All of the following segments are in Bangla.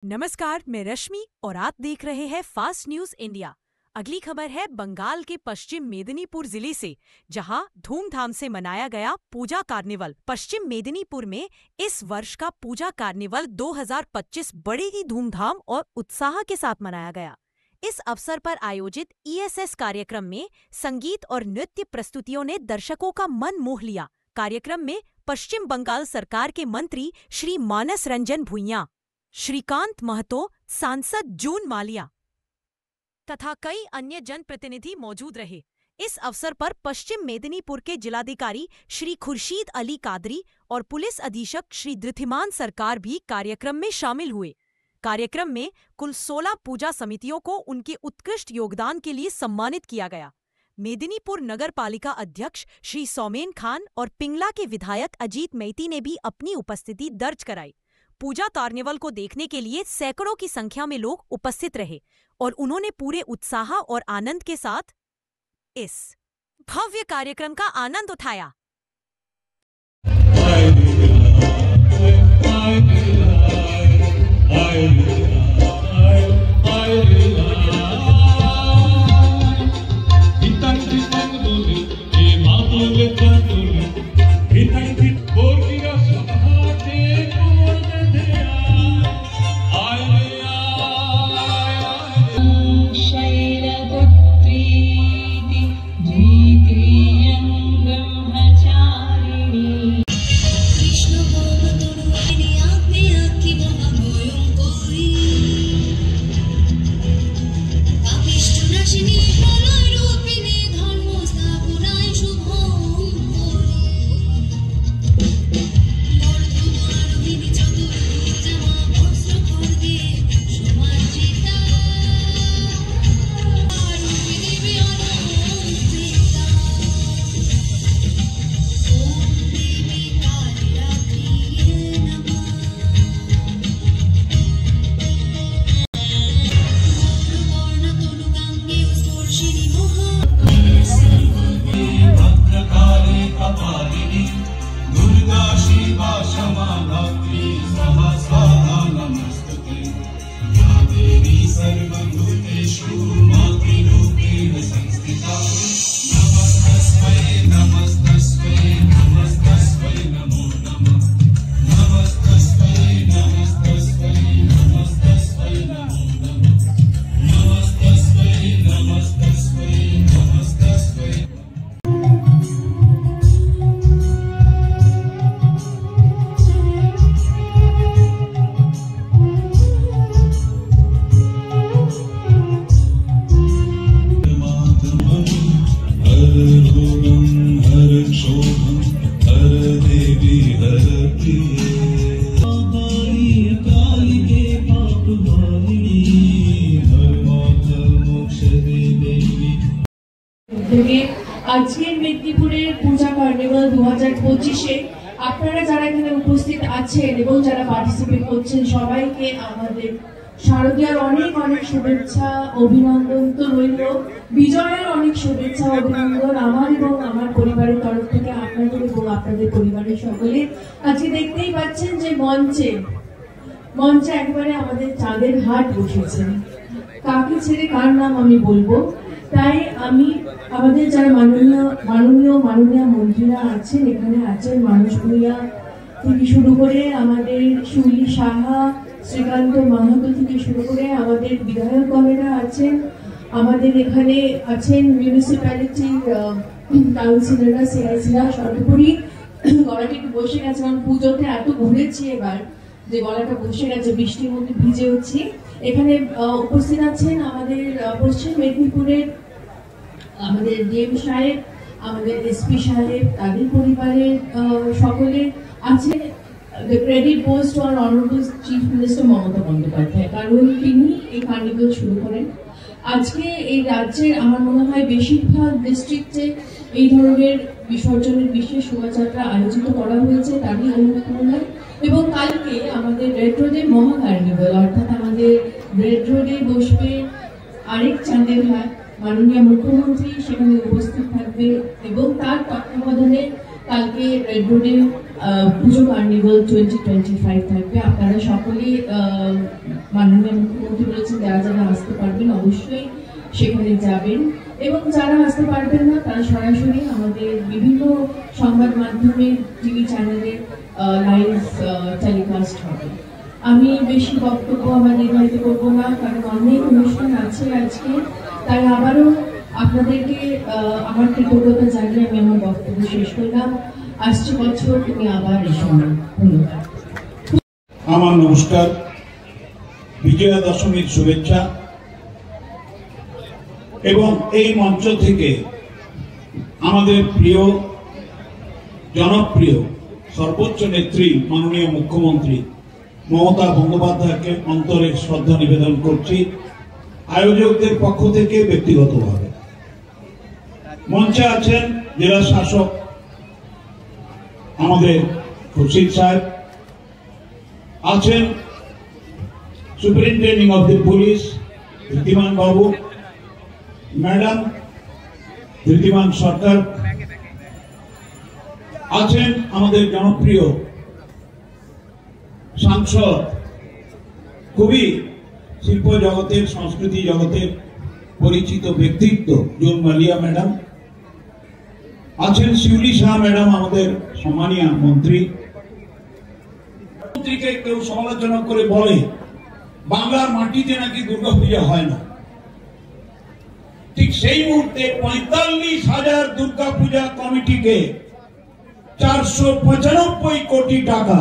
नमस्कार, मैं रश्मि और आप देख रहे हैं फास्ट न्यूज इंडिया। अगली खबर है बंगाल के पश्चिम मेदिनीपुर जिले से, जहां धूमधाम से मनाया गया पूजा कार्निवल। पश्चिम मेदिनीपुर में इस वर्ष का पूजा कार्निवल 2025 बड़े ही धूमधाम और उत्साह के साथ मनाया गया। इस अवसर पर आयोजित ईएसएस कार्यक्रम में संगीत और नृत्य प्रस्तुतियों ने दर्शकों का मन मोह लिया। कार्यक्रम में पश्चिम बंगाल सरकार के मंत्री श्री मानस रंजन भुइयां, श्रीकांत महतो, सांसद जून मालिया तथा कई अन्य जनप्रतिनिधि मौजूद रहे। इस अवसर पर पश्चिम मेदिनीपुर के जिलाधिकारी श्री खुर्शीद अली कादरी और पुलिस अधीक्षक श्री धृतिमान सरकार भी कार्यक्रम में शामिल हुए। कार्यक्रम में कुल 16 पूजा समितियों को उनके उत्कृष्ट योगदान के लिए सम्मानित किया गया। मेदिनीपुर नगर पालिका अध्यक्ष श्री सौमेन खान और पिंगला के विधायक अजीत मैती ने भी अपनी उपस्थिति दर्ज कराई। पूजा कार्निवल को देखने के लिए सैकड़ों की संख्या में लोग उपस्थित रहे और उन्होंने पूरे उत्साह और आनंद के साथ इस भव्य कार्यक्रम का आनंद उठाया। আজকের মেদিনীপুরের পূজা কার্নিভাল 2025-এ আপনারা যারা এখানে উপস্থিত আছেন এবং যারা পার্টিসিপেট করছেন সবাইকে আমাদের শারদীয়ার অনেক অনেক শুভেচ্ছা অভিনন্দন তো রইল। বিজয়ের অনেক শুভেচ্ছা অভিনন্দন আমার এবং আমার পরিবারের তরফ থেকে আপনাদের এবং আপনাদের পরিবারের সকলে। আজকে দেখতেই পাচ্ছেন যে মঞ্চে একেবারে আমাদের চাঁদের হাট বসেছে। কাকে ছেড়ে কার নাম আমি বলবো, তাই আমি আমাদের যারা মাননীয় মন্ত্রীরা আছেন, এখানে আছেন মানস ভূঁইয়া থেকে শুরু করে আমাদের শুলি সাহা, শ্রীকান্ত মাহাতো থেকে শুরু করে আমাদের বিধায়কগণেরা আছেন, আমাদের এখানে আছেন মিউনিসিপ্যালিটির কাউন্সিলররা, সিআইসিরা। সর্বোপরি গলাটা একটু বসে গেছে, কারণ পুজোতে এত ঘুরেছি এবার যে গলাটা বসে গেছে, বৃষ্টির মধ্যে ভিজে হচ্ছি। এখানে উপস্থিত আছেন আমাদের পশ্চিম মেদিনীপুরের আমাদের ডিএম সাহেব, আমাদের এসপি সাহেব, তাদের পরিবারের সকলে আছে। The credit goes to our honorable Chief Minister Mamata Bandyopadhyay, কারণ তিনি এই কার্নিভাল শুরু করেন। আজকে এই রাজ্যের আমার মনে হয় বেশিরভাগ ডিস্ট্রিক্টে এই ধরনের বিসর্জনের বিশেষ শোভাযাত্রা আয়োজিত করা হয়েছে, তারই অনুপ্রেরণায়। এবং কালকে আমাদের রেড রোডে মহা কার্নিভাল, অর্থাৎ আমাদের রেড রোডে বসবে আরেক চাঁদের হাট। মাননীয় মুখ্যমন্ত্রী সেখানে উপস্থিত থাকবে এবং তার তত্ত্বাবধানে কালকে রেড রোডে পুজো কার্নিভাল 2025 থাকবে। আপনারা সকলেই মাননীয় মুখ্যমন্ত্রী বলেছেন যারা যারা আসতে পারবেন অবশ্যই সেখানে যাবেন, এবং যারা আসতে পারবেন না তারা সরাসরি আমাদের বিভিন্ন সংবাদ মাধ্যমের টিভি চ্যানেলে লাইভ টেলিকাস্ট হবে। আমি বেশি বক্তব্য আমার নির্ধারিত করবো না, কারণ অনেক অনুষ্ঠান আছে আজকে। তাই আবারও আপনাদেরকে আমার কৃতজ্ঞতা জানিয়ে আমি আমার বক্তব্য শেষ করলাম। আসছে বছর তুমি আবার এসো। ধন্যবাদ। আমার নমস্কার, বিজয়া দশমীর শুভেচ্ছা। এবং এই মঞ্চ থেকে আমাদের প্রিয় জনপ্রিয় সর্বোচ্চ নেত্রী মাননীয় মুখ্যমন্ত্রী মমতা বন্দ্যোপাধ্যায়কে অন্তরের শ্রদ্ধা নিবেদন করছি আয়োজকদের পক্ষ থেকে ব্যক্তিগতভাবে। মঞ্চে আছেন জেলা শাসক আমাদের খুরশিদ সাহেব, আছেন superintending of the police Dhritiman Babu, madam Dhritiman সরকার, আছেন আমাদের জনপ্রিয় সাংসদ, খুবই শিল্প জগতের সংস্কৃতি জগতের পরিচিত ব্যক্তিত্ব জুন মালিয়া ম্যাডাম, আছেন শিউলি শাহ ম্যাডাম আমাদের সম্মানীয় মন্ত্রী। মন্ত্রীকে কেউ সমালোচনা করে বলে বাংলার মাটিতে নাকি দুর্গাপূজা হয় না, ঠিক সেই মুহূর্তে ৪৫,০০০ দুর্গাপূজা কমিটিকে ৪৯৫ কোটি টাকা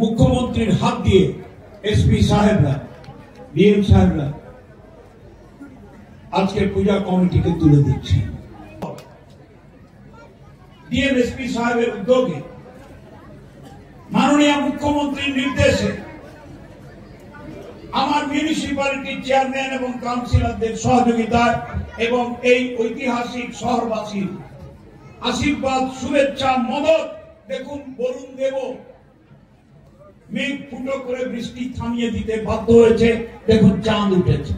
মুখ্যমন্ত্রীর হাত দিয়ে এসপি সাহেবরা, ডিএম সাহেবরা আজকে পূজা কমিটিকে তুলে দিচ্ছে। ডিএম এসপি সাহেবের উদ্যোগে মাননীয় মুখ্যমন্ত্রীর নির্দেশে আমার মিউনিসিপ্যালিটির চেয়ারম্যান এবং কাউন্সিলরদের সহযোগিতায় এবং এই ঐতিহাসিক শহরবাসীর আশীর্বাদ, শুভেচ্ছা, মদত, দেখুন বরুণ দেব মেঘ ফুটো করে বৃষ্টি থামিয়ে দিতে বাধ্য হয়েছে, দেখুন চাঁদ উঠেছে।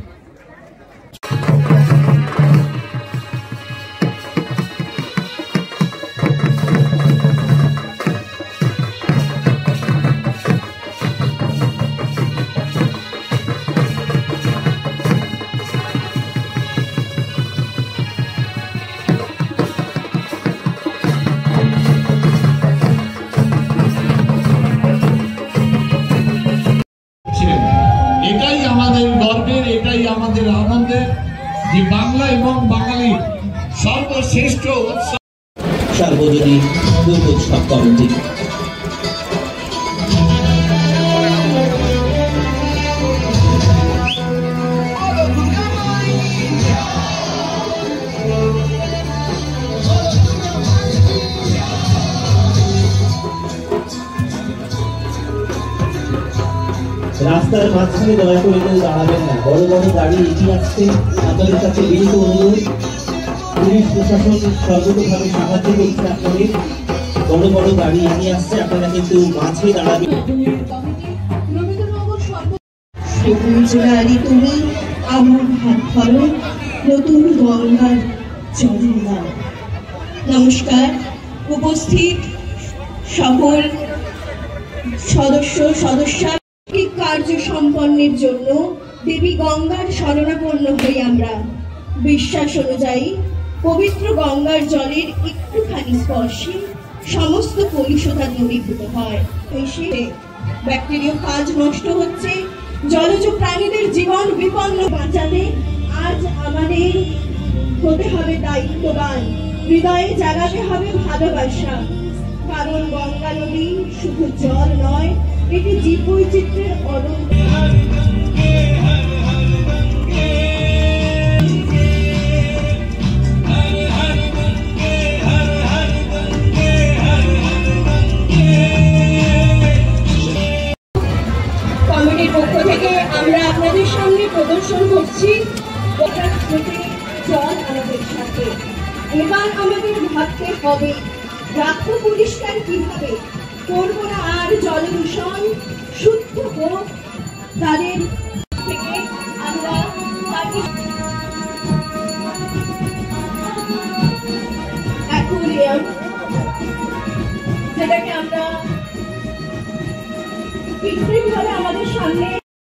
এটাই আমাদের গর্বের, এটাই আমাদের আনন্দের যে বাংলা এবং বাঙালির সর্বশ্রেষ্ঠ উৎসব সার্বজনীন দুর্গোৎসব কমিটি। রাস্তার মাঝখানে দয়া করে কেউ দাঁড়াবেন না, বড় বড় গাড়ি এগিয়ে আসছে। আপনাদের কাছে বিনীত অনুরোধ, পুলিশ প্রশাসন সর্বতভাবে সাহায্য করছে আপনাদের। বড় বড় গাড়ি এগিয়ে আসছে, আপনারা কিন্তু মাঝে দাঁড়াবেন। তুমি আমার হাত ধরো, নতুন গঙ্গার যমুনা। নমস্কার, উপস্থিত সকল সদস্য কার্য সম্পন্নের জন্য দেবী গঙ্গার শরণাপন্ন হই আমরা। বিশ্বাস অনুযায়ী পবিত্র গঙ্গার জলের একটুখানি স্পর্শে সমস্ত কলুষতা দূরীভূত হয়। ব্যাকটেরিয়া কাজ নষ্ট হচ্ছে, জলজ প্রাণীদের জীবন বিপন্ন। বাঁচাতে আজ আমাদের হতে হবে দায়িত্ববান, হৃদয়ে জাগাতে হবে ভালোবাসা। কারণ গঙ্গা নদী শুধু জল নয়, এটি জীববৈচিত্র্যের অনন্ত। কমিটির পক্ষ থেকে আমরা আপনাদের সামনে প্রদর্শন করছি জল আমাদের সাথে। এবার আমাদের ভাবতে হবে রাখবো পরিষ্কার কিভাবে, করবো না আর জল দূষণ, শুদ্ধ হোক তাদের